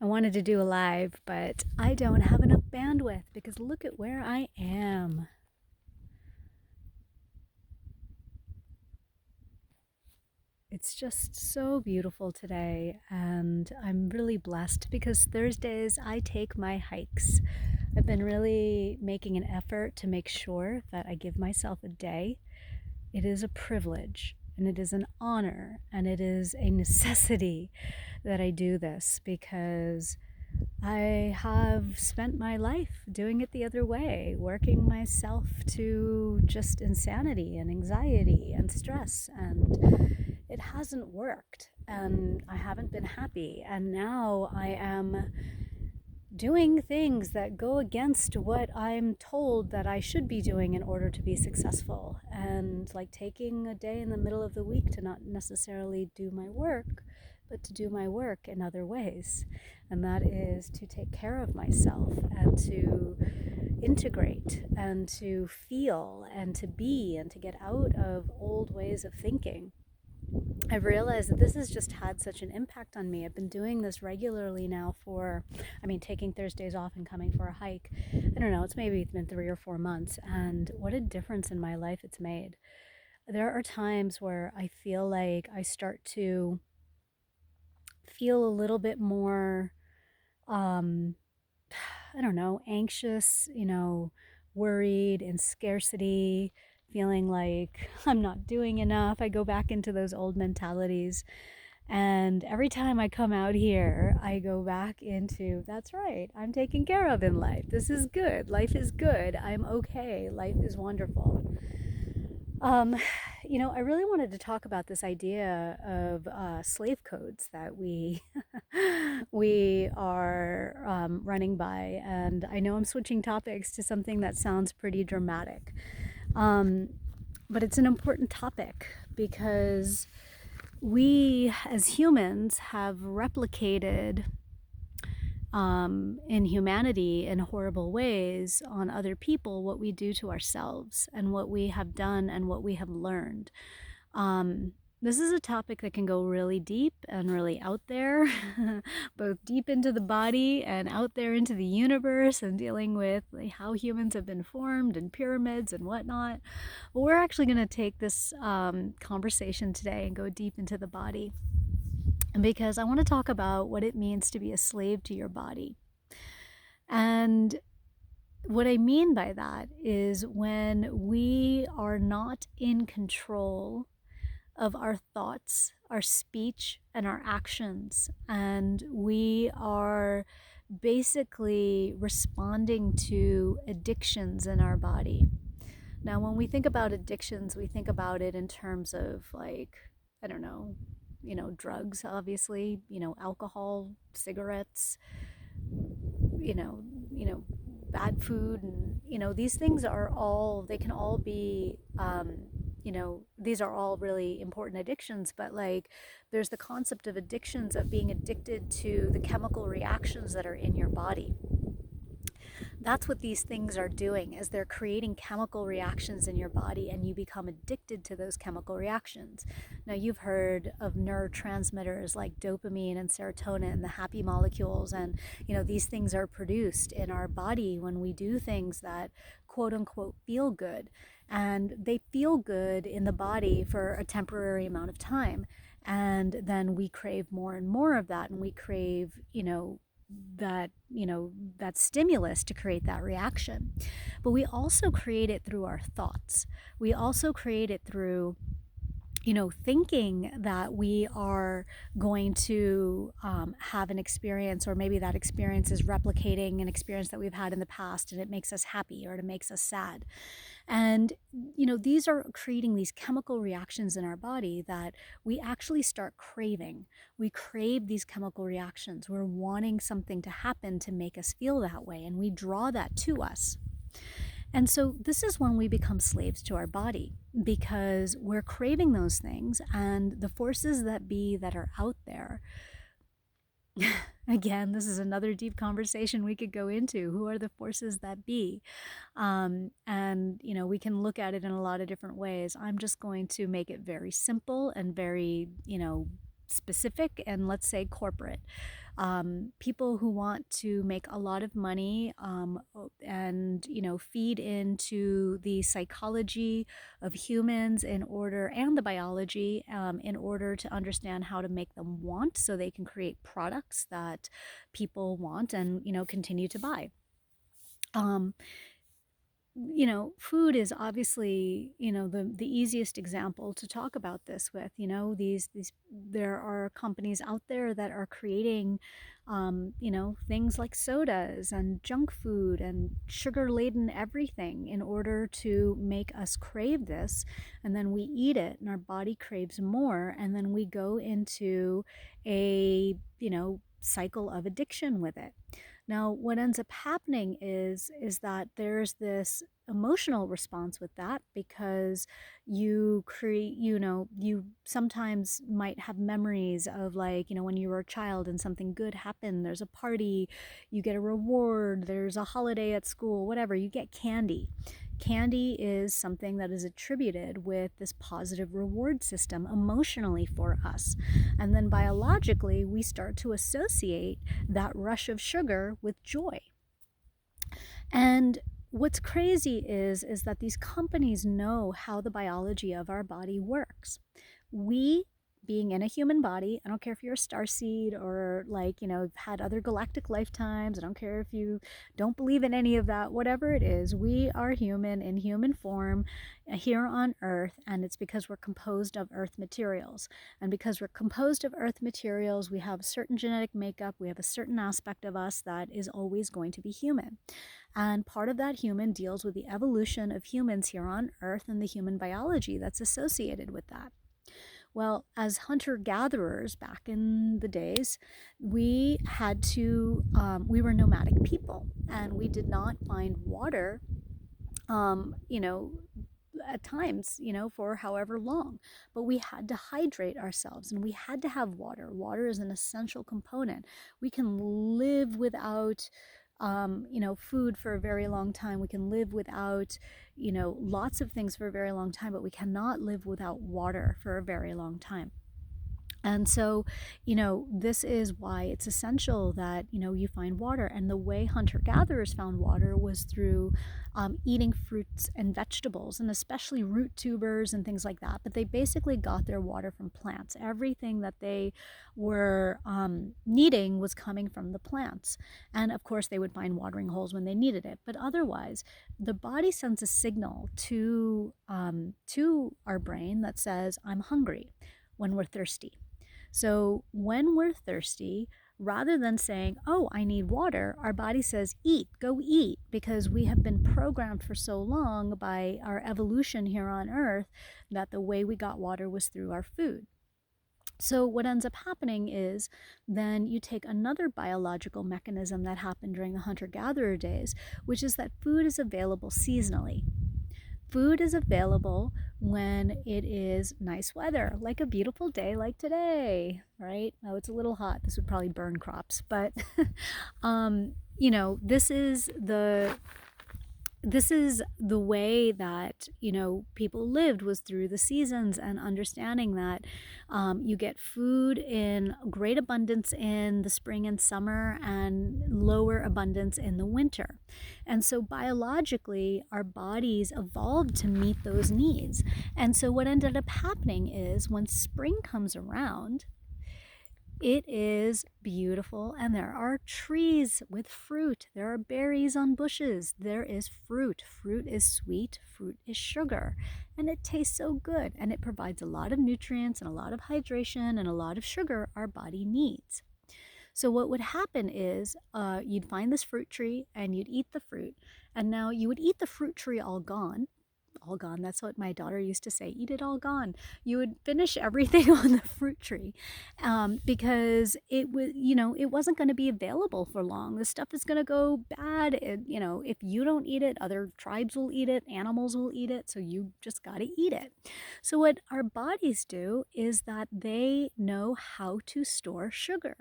I wanted to do a live, but I don't have enough bandwidth because look at where I am. It's just so beautiful today, and I'm really blessed because Thursdays I take my hikes. I've been really making an effort to make sure that I give myself a day. It is a privilege, and it is an honor, and it is a necessity that I do this because I have spent my life doing it the other way, working myself to just insanity and anxiety and stress, and it hasn't worked, and I haven't been happy. And now I am doing things that go against what I'm told that I should be doing in order to be successful, and like taking a day in the middle of the week to not necessarily do my work, but to do my work in other ways. And that is to take care of myself and to integrate and to feel and to be and to get out of old ways of thinking. I've realized that this has just had such an impact on me. I've been doing this regularly now for, taking Thursdays off and coming for a hike. I don't know, it's been 3 or 4 months, and what a difference in my life it's made. There are times where I feel like I start to feel a little bit more, um, I don't know, anxious, worried and scarcity, feeling like I'm not doing enough. I go back into those old mentalities. And every time I come out here, I go back into that's right, I'm taken care of in life. This is good. Life is good. I'm okay. Life is wonderful. Um, I really wanted to talk about this idea of slave codes that we we are running by, and I know I'm switching topics to something that sounds pretty dramatic, um, but it's an important topic because we as humans have replicated in humanity in horrible ways on other people what we do to ourselves and what we have done and what we have learned. Um, this is a topic that can go really deep and really out there, both deep into the body and out there into the universe, and dealing with like, how humans have been formed and pyramids and whatnot. But we're actually going to take this conversation today and go deep into the body, because I want to talk about what it means to be a slave to your body. And what I mean by that is when we are not in control of our thoughts, our speech, and our actions, and we are basically responding to addictions in our body. Now, when we think about addictions, we think about it in terms of like, I don't know, drugs, obviously, alcohol, cigarettes, you know, bad food, and these things are all they can all be these are all really important addictions, but like there's the concept of addictions, of being addicted to the chemical reactions that are in your body. That's what these things are doing, is they're creating chemical reactions in your body, and you become addicted to those chemical reactions. Now, you've heard of neurotransmitters like dopamine and serotonin and the happy molecules, and these things are produced in our body when we do things that quote unquote feel good, and they feel good in the body for a temporary amount of time, and then we crave more and more of that, and we crave that stimulus to create that reaction. But we also create it through our thoughts. We also create it through thinking that we are going to have an experience, or maybe that experience is replicating an experience that we've had in the past, and it makes us happy or it makes us sad. And, these are creating these chemical reactions in our body that we actually start craving. We crave these chemical reactions. We're wanting something to happen to make us feel that way, and we draw that to us. And so this is when we become slaves to our body, because we're craving those things, and the forces that be that are out there. Again, this is another deep conversation we could go into. Who are the forces that be? And we can look at it in a lot of different ways. I'm just going to make it very simple and very, specific, and let's say corporate. People who want to make a lot of money, and feed into the psychology of humans in order, and the biology, in order to understand how to make them want, so they can create products that people want and continue to buy. um, Food is obviously, the easiest example to talk about this with. These there are companies out there that are creating, things like sodas and junk food and sugar-laden everything in order to make us crave this, and then we eat it, and our body craves more, and then we go into a, cycle of addiction with it. Now, what ends up happening is that there's this emotional response with that, because you sometimes might have memories of, like, when you were a child and something good happened. There's a party, you get a reward, there's a holiday at school, whatever, you get candy. Candy is something that is attributed with this positive reward system emotionally for us. And then biologically, we start to associate that rush of sugar with joy. And what's crazy is that these companies know how the biology of our body works. We, being in a human body, I don't care if you're a starseed or, like, you've had other galactic lifetimes, I don't care if you don't believe in any of that, whatever it is, we are human in human form, here on Earth, and it's because we're composed of Earth materials. And because we're composed of Earth materials, we have a certain genetic makeup, we have a certain aspect of us that is always going to be human. And part of that human deals with the evolution of humans here on Earth and the human biology that's associated with that. Well, as hunter-gatherers back in the days, we were nomadic people, and we did not find water, um, you know, at times, for however long. But we had to hydrate ourselves, and we had to have water. Water is an essential component. We can live without, food for a very long time. We can live without, lots of things for a very long time, but we cannot live without water for a very long time. And so, this is why it's essential that, you find water. And the way hunter gatherers found water was through eating fruits and vegetables, and especially root tubers and things like that. But they basically got their water from plants. Everything that they were needing was coming from the plants. And of course, they would find watering holes when they needed it. But otherwise, the body sends a signal to our brain that says, I'm hungry, when we're thirsty. So when we're thirsty, rather than saying, oh, I need water, our body says, eat, go eat, because we have been programmed for so long by our evolution here on Earth that the way we got water was through our food. So what ends up happening is then you take another biological mechanism that happened during the hunter-gatherer days, which is that food is available seasonally. Food is available when it is nice weather, like a beautiful day like today, right? Oh, it's a little hot. This would probably burn crops, but this is the way that people lived, was through the seasons, and understanding that you get food in great abundance in the spring and summer, and lower abundance in the winter. And so biologically, our bodies evolved to meet those needs. And so what ended up happening is, when spring comes around, it is beautiful, and there are trees with fruit. There are berries on bushes. There is fruit. Fruit is sweet. Fruit is sugar. And it tastes so good, and it provides a lot of nutrients and a lot of hydration and a lot of sugar our body needs. So what would happen is you'd find this fruit tree, and you'd eat the fruit. And now you would eat the fruit tree all gone. All gone. That's what my daughter used to say. Eat it all gone. You would finish everything on the fruit tree, because it was, it wasn't going to be available for long. The stuff is going to go bad. If you don't eat it, other tribes will eat it. Animals will eat it. So you just got to eat it. So what our bodies do is that they know how to store sugar.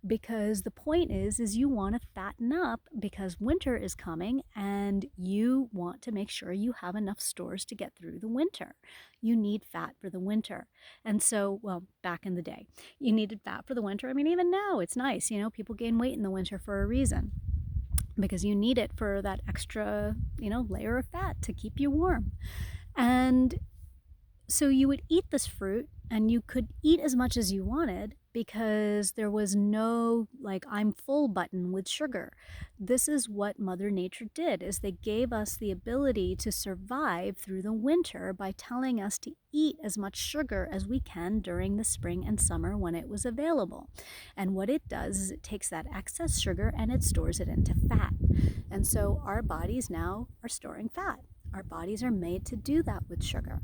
because the point is you want to fatten up because winter is coming and you want to make sure you have enough stores to get through the winter. You need fat for the winter. And so, well, back in the day, you needed fat for the winter. I mean, even now it's nice, people gain weight in the winter for a reason because you need it for that extra, layer of fat to keep you warm. And so you would eat this fruit and you could eat as much as you wanted because there was no like I'm full button with sugar. This is what Mother Nature did, is they gave us the ability to survive through the winter by telling us to eat as much sugar as we can during the spring and summer when it was available. And what it does is it takes that excess sugar and it stores it into fat. And so our bodies now are storing fat. Our bodies are made to do that with sugar.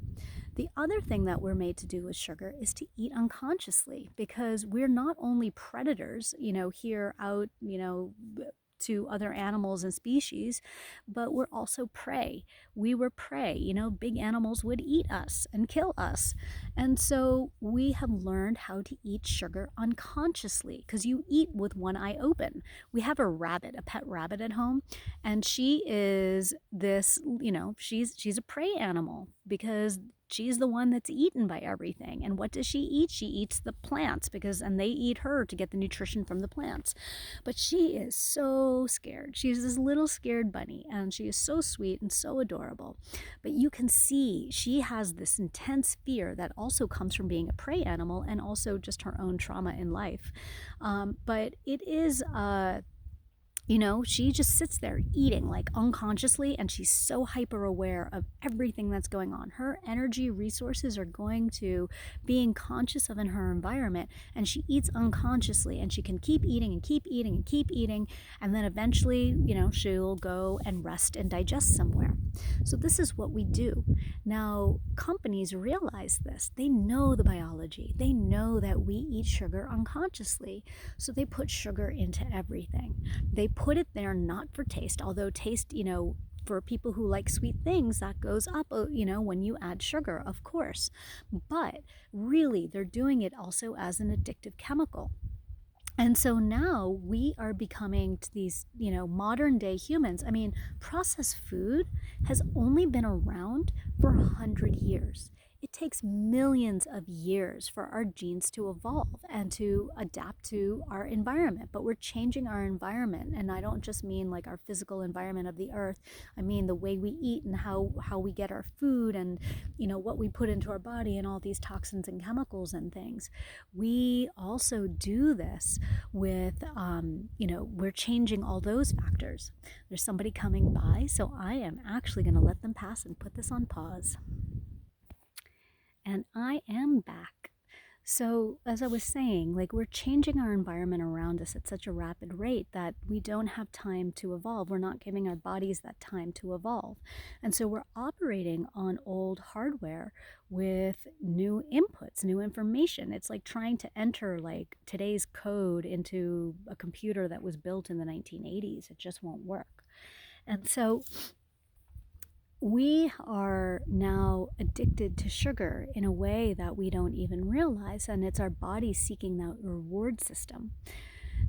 The other thing that we're made to do with sugar is to eat unconsciously because we're not only predators, here out, to other animals and species, but we're also prey. We were prey, big animals would eat us and kill us. And so we have learned how to eat sugar unconsciously because you eat with one eye open. We have a rabbit, a pet rabbit at home, and she is this, she's a prey animal because she's the one that's eaten by everything. And what does she eat? She eats the plants and they eat her to get the nutrition from the plants. But she is so scared. She's this little scared bunny and she is so sweet and so adorable. But you can see she has this intense fear that also comes from being a prey animal and also just her own trauma in life. But it is she just sits there eating like unconsciously, and she's so hyper aware of everything that's going on. Her energy resources are going to being conscious of in her environment, and she eats unconsciously, and she can keep eating and keep eating and keep eating, and then eventually, she'll go and rest and digest somewhere. So this is what we do. Now, companies realize this. They know the biology. They know that we eat sugar unconsciously, so they put sugar into everything. They put it there not for taste, although taste, for people who like sweet things, that goes up, when you add sugar, of course. But really, they're doing it also as an addictive chemical. And so now we are becoming these, modern day humans. I mean, processed food has only been around for 100 years. It takes millions of years for our genes to evolve and to adapt to our environment. But we're changing our environment. And I don't just mean like our physical environment of the earth. I mean the way we eat and how we get our food and, what we put into our body and all these toxins and chemicals and things. We also do this with, we're changing all those factors. There's somebody coming by, so I am actually going to let them pass and put this on pause. And I am back. So, as I was saying, like we're changing our environment around us at such a rapid rate that we don't have time to evolve. We're not giving our bodies that time to evolve. And so we're operating on old hardware with new inputs, new information. It's like trying to enter like today's code into a computer that was built in the 1980s. It just won't work. And so we are now addicted to sugar in a way that we don't even realize, and it's our body seeking that reward system.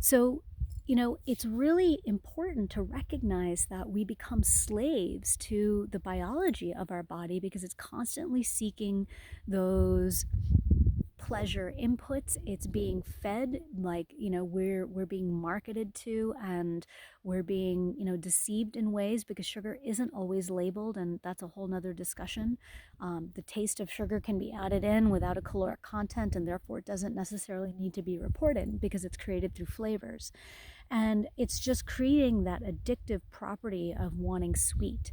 So, it's really important to recognize that we become slaves to the biology of our body because it's constantly seeking those pleasure inputs. It's being fed, like, we're being marketed to, and we're being, deceived in ways because sugar isn't always labeled, and that's a whole nother discussion. The taste of sugar can be added in without a caloric content, and therefore it doesn't necessarily need to be reported because it's created through flavors. And it's just creating that addictive property of wanting sweet.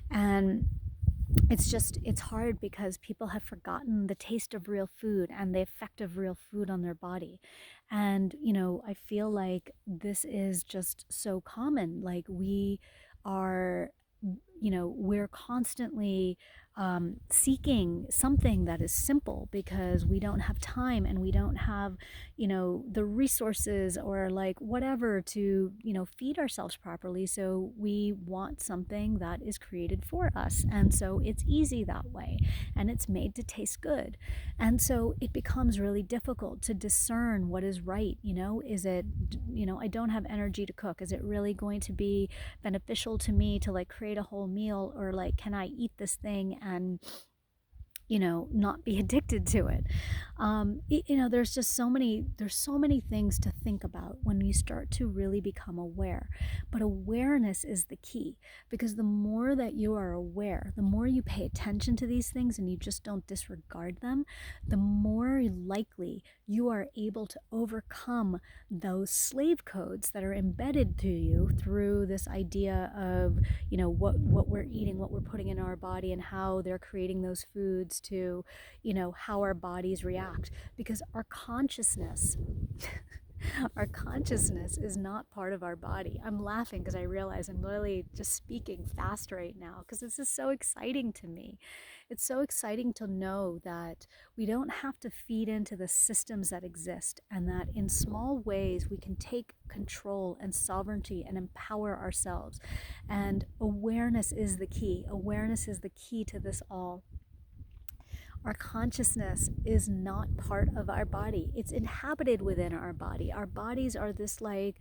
And it's hard because people have forgotten the taste of real food and the effect of real food on their body. And, I feel like this is just so common. Like we are, we're constantly seeking something that is simple because we don't have time and we don't have, the resources or like whatever to, feed ourselves properly. So we want something that is created for us. And so it's easy that way and it's made to taste good. And so it becomes really difficult to discern what is right. Is it, I don't have energy to cook. Is it really going to be beneficial to me to like create a whole meal, or like can I eat this thing and not be addicted to it. There's so many things to think about when you start to really become aware. But awareness is the key, because the more that you are aware, the more you pay attention to these things and you just don't disregard them, the more likely you are able to overcome those slave codes that are embedded to you through this idea of, what we're eating, what we're putting in our body, and how they're creating those foods to, how our bodies react. Because our consciousness our consciousness is not part of our body. I'm laughing because I realize I'm literally just speaking fast right now because this is so exciting to me. It's so exciting to know that we don't have to feed into the systems that exist, and that in small ways we can take control and sovereignty and empower ourselves. And awareness is the key. Awareness is the key to this all. Our consciousness is not part of our body. It's inhabited within our body. Our bodies are this like,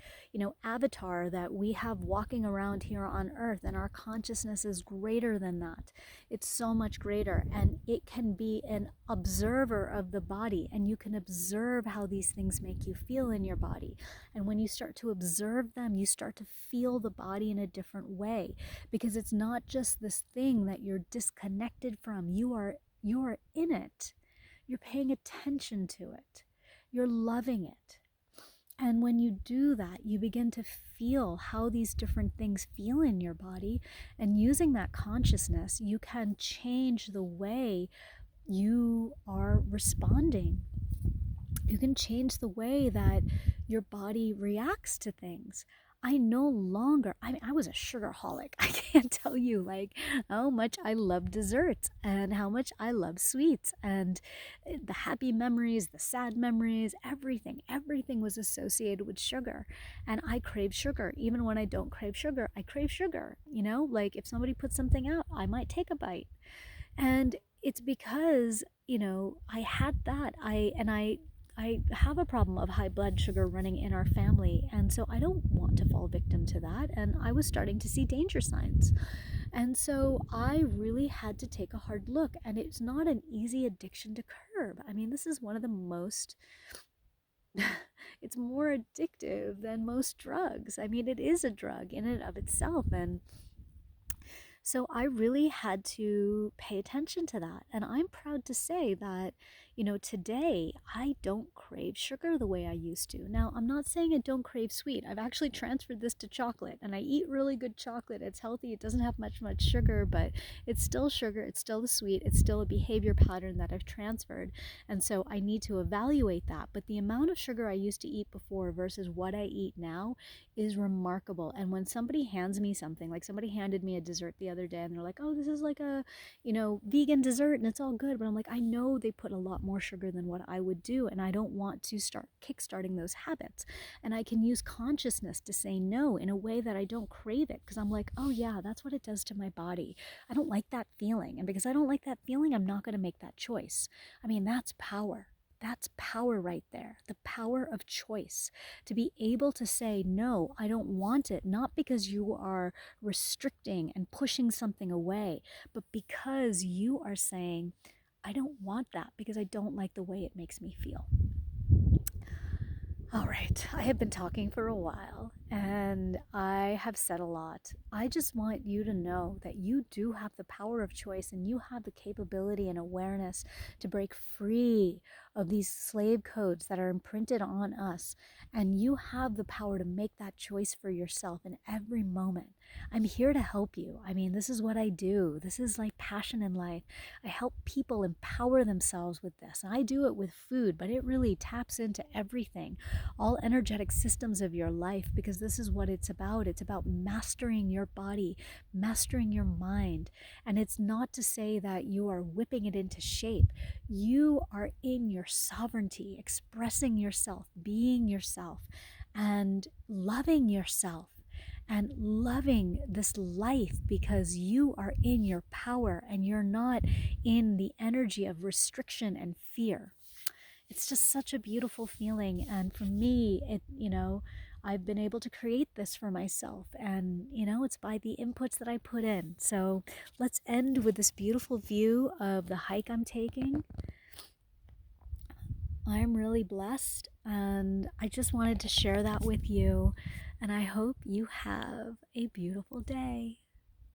avatar that we have walking around here on earth, and our consciousness is greater than that. It's so much greater, and it can be an observer of the body, and you can observe how these things make you feel in your body. And when you start to observe them, you start to feel the body in a different way, because it's not just this thing that you're disconnected from. You're in it. You're paying attention to it. You're loving it. And when you do that, you begin to feel how these different things feel in your body. And using that consciousness, you can change the way you are responding. You can change the way that your body reacts to things. I no longer, I was a sugarholic. I can't tell you like how much I love desserts and how much I love sweets, and the happy memories, the sad memories, everything was associated with sugar. And I crave sugar. Even when I don't crave sugar, I crave sugar. Like if somebody puts something out, I might take a bite. And it's because, I had that. I have a problem of high blood sugar running in our family, and so I don't want to fall victim to that. And I was starting to see danger signs. And so I really had to take a hard look, and it's not an easy addiction to curb. I mean, this is one of the most it's more addictive than most drugs. I mean, it is a drug in and of itself. And so I really had to pay attention to that. And I'm proud to say that, today I don't crave sugar the way I used to. Now, I'm not saying I don't crave sweet. I've actually transferred this to chocolate, and I eat really good chocolate. It's healthy. It doesn't have much sugar, but it's still sugar. It's still the sweet. It's still a behavior pattern that I've transferred. And so I need to evaluate that. But the amount of sugar I used to eat before versus what I eat now is remarkable. And when somebody hands me something, like somebody handed me a dessert the other day, and they're like, oh, this is like a, vegan dessert and it's all good. But I'm like, I know they put a lot more sugar than what I would do, and I don't want to start kickstarting those habits. And I can use consciousness to say no in a way that I don't crave it, because I'm like, oh yeah, that's what it does to my body. I don't like that feeling. And because I don't like that feeling, I'm not going to make that choice. I mean, that's power. That's power right there. The power of choice. To be able to say, no, I don't want it, not because you are restricting and pushing something away, but because you are saying, I don't want that because I don't like the way it makes me feel. All right, I have been talking for a while and I have said a lot. I just want you to know that you do have the power of choice, and you have the capability and awareness to break free of these slave codes that are imprinted on us. And you have the power to make that choice for yourself in every moment. I'm here to help you. I mean, this is what I do. This is like passion in life. I help people empower themselves with this. And I do it with food, but it really taps into everything, all energetic systems of your life, because this is what it's about. It's about mastering your body, mastering your mind. And it's not to say that you are whipping it into shape. You are in your sovereignty, expressing yourself, being yourself, and loving yourself and loving this life because you are in your power and you're not in the energy of restriction and fear. It's just such a beautiful feeling. And for me, I've been able to create this for myself. And, it's by the inputs that I put in. So let's end with this beautiful view of the hike I'm taking. I'm really blessed, and I just wanted to share that with you. And I hope you have a beautiful day.